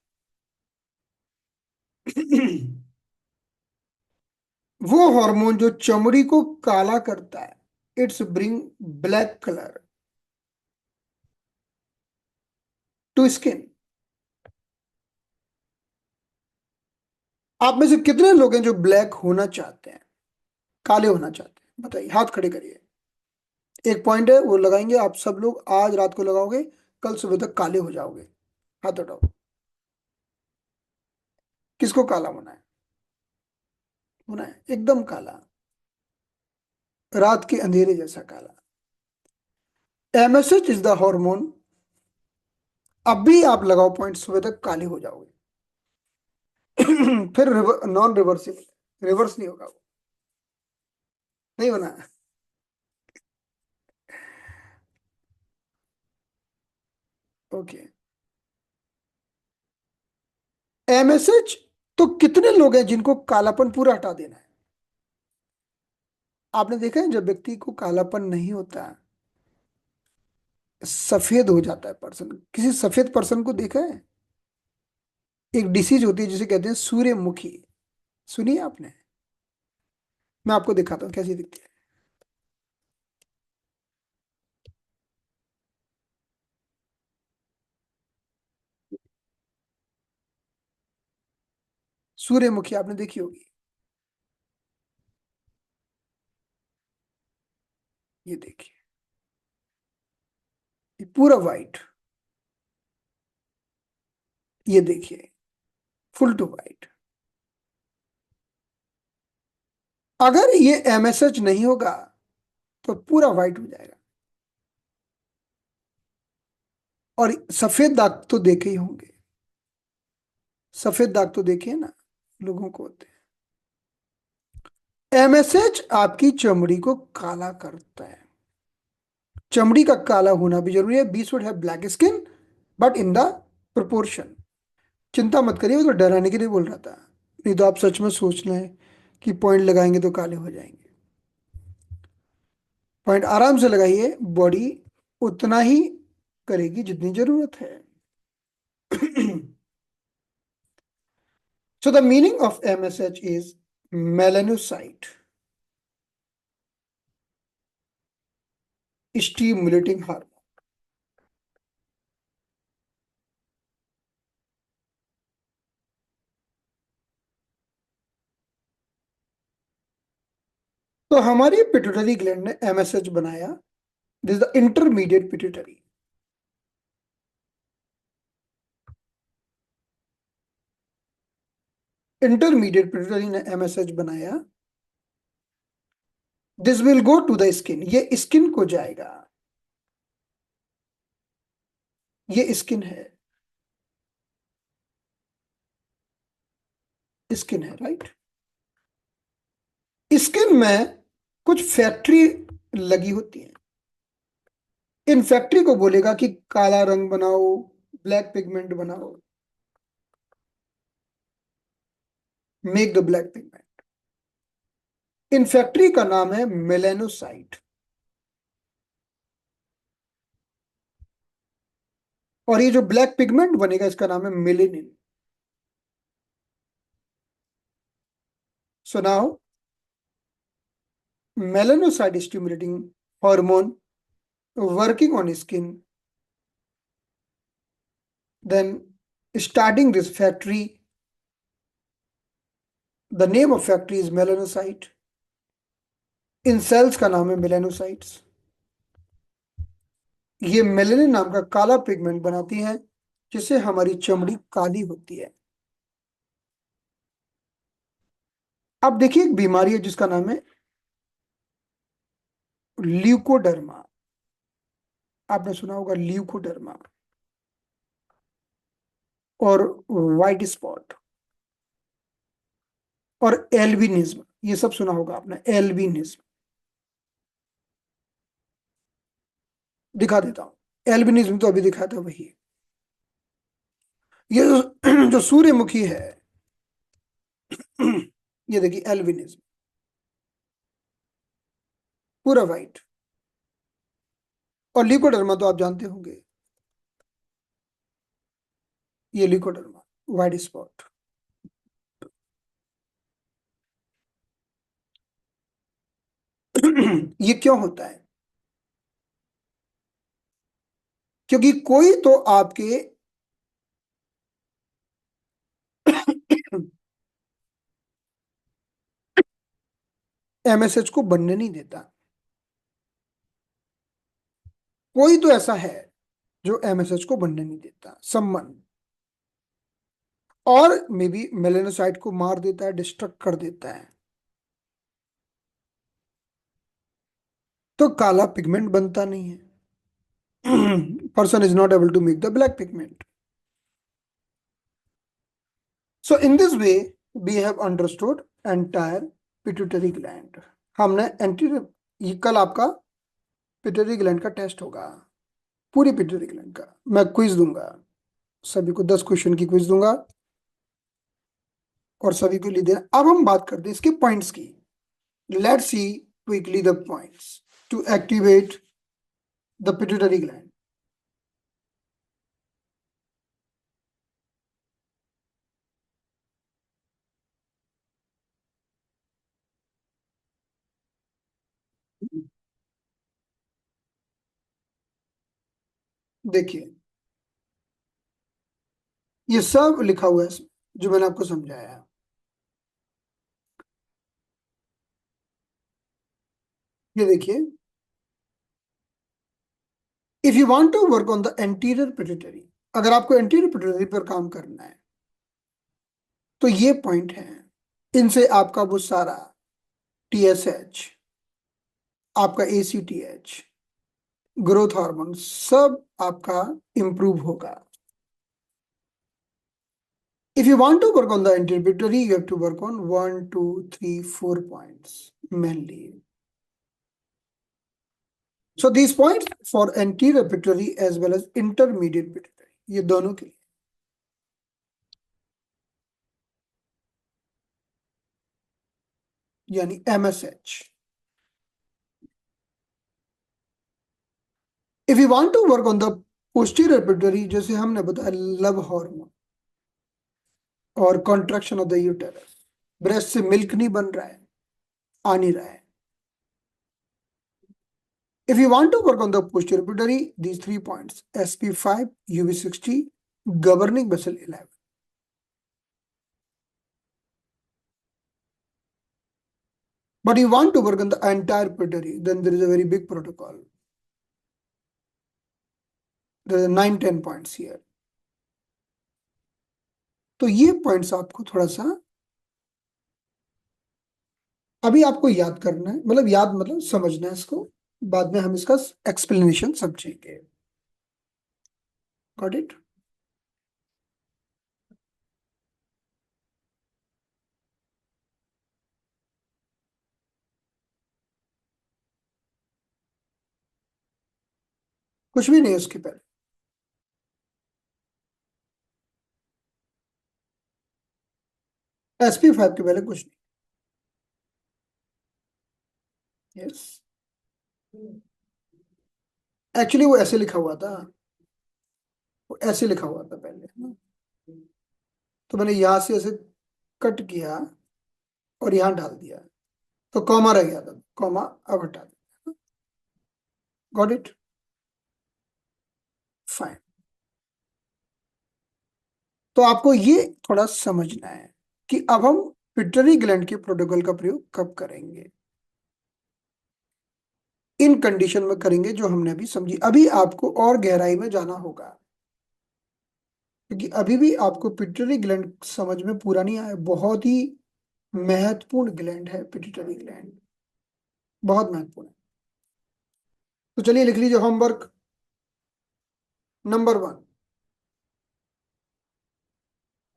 वो हार्मोन जो चमड़ी को काला करता है, it's bring black colour to skin. आप में से कितने लोग हैं जो ब्लैक होना चाहते हैं, काले होना चाहते हैं? बताइए, हाथ खड़े करिए। एक पॉइंट है वो लगाएंगे आप सब लोग, आज रात को लगाओगे, कल सुबह तक काले हो जाओगे। हाथ उठाओ, किसको काला होना है? होना है एकदम काला। रात के अंधेरे जैसा काला। MSH is the hormone. अब भी आप लगाओ पॉइंट, सुबह तक काले हो जाओगे। फिर नॉन रिवर्सिबल, रिवर्स नहीं होगा वो, नहीं होना है। ओके, एमएसएच तो कितने लोग हैं जिनको कालापन पूरा हटा देना है? आपने देखा है जब व्यक्ति को कालापन नहीं होता, सफेद हो जाता है पर्सन। किसी सफेद पर्सन को देखा है? एक डिसीज होती है जिसे कहते हैं सूर्यमुखी, सुनिए आपने? मैं आपको दिखाता हूँ कैसी दिखती है। सूर्यमुखी आपने देखी होगी। ये देखिए, ये पूरा वाइट। ये देखिए, फुल टू वाइट। अगर ये एमएसएच नहीं होगा तो पूरा वाइट हो जाएगा। और सफेद दाग तो देखे ही होंगे, सफेद दाग तो देखे हैं ना, लोगों को होते हैं। एमएसएच आपकी चमड़ी को काला करता है। चमड़ी का काला होना भी जरूरी है। Be should have black skin but in the proportion. चिंता मत करिए, वो तो डराने के लिए बोल रहा था, नहीं तो आप सच में सोच लें कि पॉइंट लगाएंगे तो काले हो जाएंगे। पॉइंट आराम से लगाइए, बॉडी उतना ही करेगी जितनी जरूरत है। So the meaning of MSH is melanocyte stimulating hormone. तो हमारी पिट्यूटरी ग्लैंड ने एमएसएच बनाया। This is the intermediate pituitary. Intermediate pituitary ने एमएसएच बनाया। This will go to the skin, ये स्किन को जाएगा। ये स्किन है, स्किन है, राइट। स्किन में कुछ फैक्ट्री लगी होती है। इन फैक्ट्री को बोलेगा कि काला रंग बनाओ, ब्लैक पिगमेंट बनाओ, make the black pigment. In factory का नाम है मेलेनोसाइट। और ये जो ब्लैक पिगमेंट बनेगा इसका नाम है melanin. So now melanocyte stimulating hormone working on skin, then starting this factory. The name of factory is melanocyte. इन सेल्स का नाम है मेलेनोसाइट्स। ये मेलेनिन नाम का काला पिगमेंट बनाती हैं जिससे हमारी चमड़ी काली होती है। अब देखिए, एक बीमारी है जिसका नाम है ल्यूकोडर्मा। आपने सुना होगा ल्यूकोडर्मा। और व्हाइट स्पॉट और एल्बिनिज्म, ये सब सुना होगा आपने, एल्बिनिज्म। दिखा देता हूं, एल्बिनिज्म तो अभी दिखाया था वही। ये जो सूर्यमुखी है, ये देखिए एल्बिनिज्म, पूरा व्हाइट। और ल्यूकोडर्मा तो आप जानते होंगे, ये ल्यूकोडर्मा, व्हाइट स्पॉट। ये क्यों होता है? क्योंकि कोई तो आपके एमएसएच को बनने नहीं देता। कोई तो ऐसा है जो एमएसएच को बनने नहीं देता, समवन। और मे बी मेलेनोसाइट को मार देता है, डिस्ट्रक्ट कर देता है। तो काला पिगमेंट बनता नहीं है. Person is not able to make the black pigment. So in this way, we have understood entire pituitary gland. हमने anterior, ये कल आपका पिट्यूटरी ग्लैंड का टेस्ट होगा, पूरी पिट्यूटरी ग्लैंड का. मैं क्विज दूंगा, सभी को 10 क्वेश्चन की क्विज दूंगा और सभी को लिए देना. अब हम बात करते हैं इसके पॉइंट्स की. Let's see quickly the points to activate the pituitary gland. देखिए, ये सब लिखा हुआ है इसमें, जो मैंने आपको समझाया. ये देखिए, if you want to work on the anterior pituitary, अगर आपको एंटीरियर पिट्यूटरी पर काम करना है तो ये पॉइंट है. इनसे आपका वो सारा TSH, आपका ACTH, ग्रोथ हार्मोन सब आपका इंप्रूव होगा. If you want to work on the anterior pituitary, you have to work on 1, 2, 3, 4 points mainly. So these points for anterior pituitary as well as intermediate pituitary, ये दोनों के लिए. यानी MSH. If you want to work on the posterior pituitary, जैसे हमने बताया love hormone और contraction of the uterus, breast से मिल्क नहीं बन रहा है, आ नहीं रहा है. If you want to work on the posterior pituitary, these 3 points, SP5, UV60, governing vessel 11. But you want to work on the entire pituitary, then there is a very big protocol. There are 9, 10 points here. तो ये points आपको थोड़ा सा अभी आपको याद करना है, मतलब याद मतलब समझना है इसको. बाद में हम इसका एक्सप्लेनेशन समझेंगे. Got it? कुछ भी नहीं उसके पहले. SP5 के पहले कुछ नहीं. यस, एक्चुअली वो ऐसे लिखा हुआ था, वो ऐसे लिखा हुआ था पहले ना, तो मैंने यहां से ऐसे कट किया और यहां डाल दिया, तो कॉमा रह गया था, कॉमा अब हटा दिया. Got it? फाइन. तो आपको ये थोड़ा समझना है कि अब हम पिट्यूटरी ग्लैंड के प्रोटोकॉल का प्रयोग कब करेंगे. इन कंडीशन में करेंगे जो हमने अभी समझी. अभी आपको और गहराई में जाना होगा, क्योंकि अभी भी आपको पिट्यूटरी ग्लैंड समझ में पूरा नहीं आया. बहुत ही महत्वपूर्ण ग्लैंड है पिट्यूटरी ग्लैंड, बहुत महत्वपूर्ण है. तो चलिए लिख लीजिए homework number 1,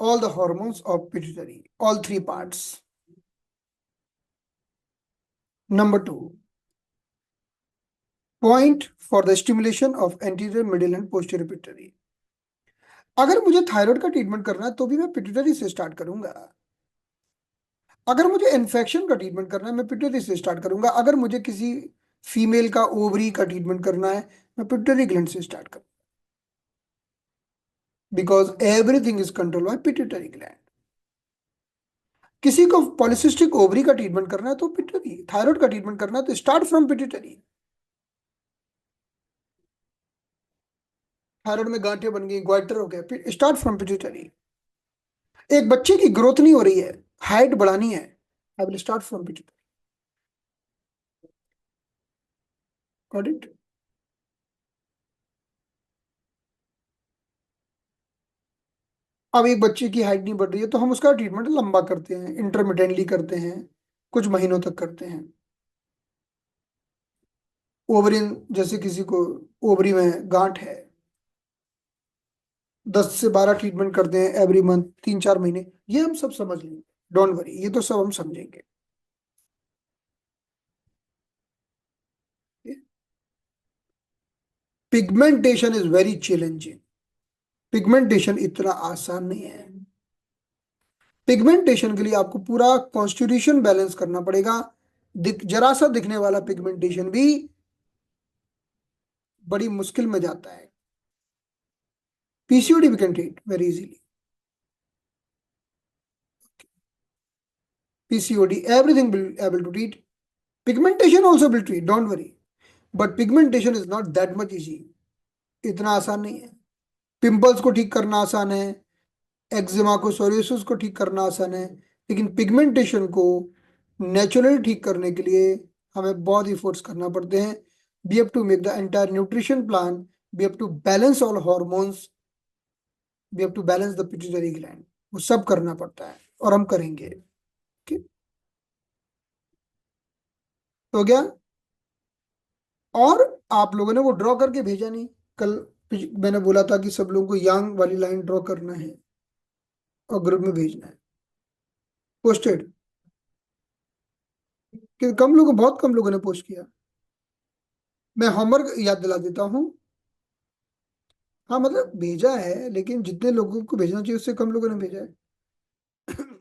all the hormones of pituitary, all 3 parts. Number 2, point for the stimulation of anterior, middle and posterior pituitary. अगर मुझे थायराइड का ट्रीटमेंट करना है तो भी मैं पिट्यूटरी से स्टार्ट करूंगा. अगर मुझे इन्फेक्शन का ट्रीटमेंट करना है मैं पिट्यूटरी से स्टार्ट करूंगा. अगर मुझे किसी फीमेल का ओवरी का ट्रीटमेंट करना है मैं पिट्यूटरी ग्लैंड से स्टार्ट करूंगा, because everything is control by pituitary gland. किसी को पॉलिसिस्टिक ओवरी का ट्रीटमेंट करना है तो पिट्यूटरी, थायराइड का ट्रीटमेंट करना है तो स्टार्ट फ्रॉम पिट्यूटरी. थायराइड में गांठें बन गई, ग्वाइटर हो गया, स्टार्ट फ्रॉम पिट्यूटरी. एक बच्चे की ग्रोथ नहीं हो रही है, हाइट बढ़ानी है, I will start from pituitary. Got it? अब एक बच्चे की हाइट नहीं बढ़ रही है तो हम उसका ट्रीटमेंट लंबा करते हैं, इंटरमिटेंटली करते हैं, कुछ महीनों तक करते हैं. ओवरिन, जैसे किसी को ओवरी में गांठ है, 10 से 12 ट्रीटमेंट करते हैं एवरी मंथ, 3-4 महीने, ये हम सब समझ लेंगे, डोंट वरी, ये तो सब हम समझेंगे। Pigmentation is very challenging. Pigmentation इतना आसान नहीं है। पिगमेंटेशन के लिए आपको पूरा कॉन्स्टिट्यूशन बैलेंस करना पड़ेगा। जरा सा दिखने वाला पिगमेंटेशन भी बड़ी मुश्किल में जाता है। PCOD we can treat very easily. PCOD, everything will able to treat. Pigmentation also will treat, don't worry. But pigmentation is not that much easy. इतना आसान नहीं है। पिंपल्स को ठीक करना आसान है, एक्जिमा को, सोरियासिस को ठीक करना आसान है, लेकिन पिगमेंटेशन को नेचुरली ठीक करने के लिए हमें बहुत एफर्ट्स करना पड़ते हैं। We have to make the entire nutrition plan, we have to balance all hormones, we have to balance the pituitary gland, वो सब करना पड़ता है और हम करेंगे। ठीक हो गया। और आप लोगों ने वो ड्रॉ करके भेजा नहीं कल। मैंने बोला था कि सब लोगों को यांग वाली लाइन ड्रॉ करना है और ग्रुप में भेजना है, पोस्टेड। कि कम लोगों, बहुत कम लोगों ने पोस्ट किया। मैं होमवर्क याद दिला देता हूँ। हाँ मतलब भेजा है, लेकिन जितने लोगों को भेजना चाहिए उससे कम लोगों ने भेजा है।